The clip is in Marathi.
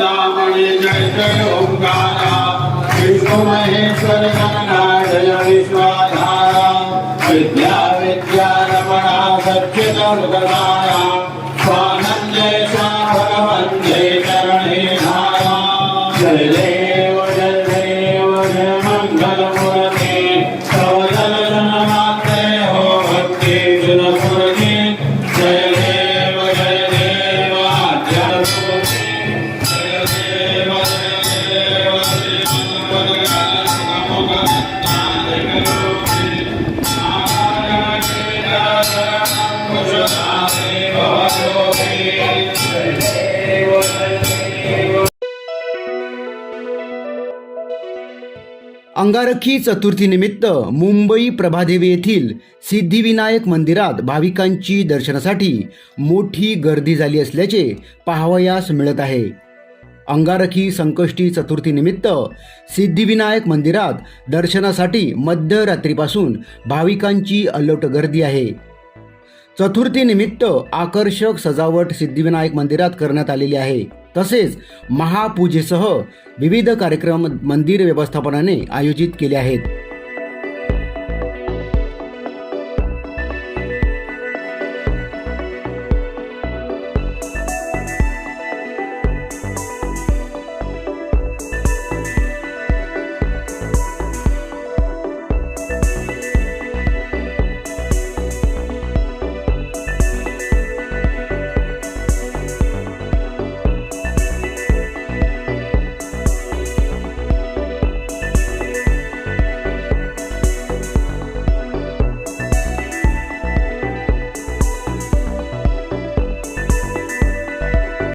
चिंतामणि जय जय ओंकारा विष्णु महेश्वर गणनाथय विश्वाधारा विद्या विद्या रमणा सच्चिद हृदयाया स्वानंदेशा भगवन्ते चरणे धारा जय देव जय मंगल मूर्ति तव दर्शन मात्रे हो भक्ति जुन मूर्ति जय देव अंगारकी चतुर्थीनिमित्त मुंबई प्रभादेवी येथील सिद्धिविनायक मंदिरात भाविकांची दर्शनासाठी मोठी गर्दी झाली असल्याचे पाहावयास मिळत आहे. अंगारकी संकष्टी चतुर्थीनिमित्त सिद्धिविनायक मंदिरात दर्शनासाठी मध्यरात्रीपासून भाविकांची अल्लोट गर्दी आहे. चतुर्थीनिमित्त आकर्षक सजावट सिद्धिविनायक मंदिरात करण्यात आलेली आहे. तसेच महापूजेसह विविध कार्यक्रम मंदिर व्यवस्थापनाने आयोजित केले आहेत.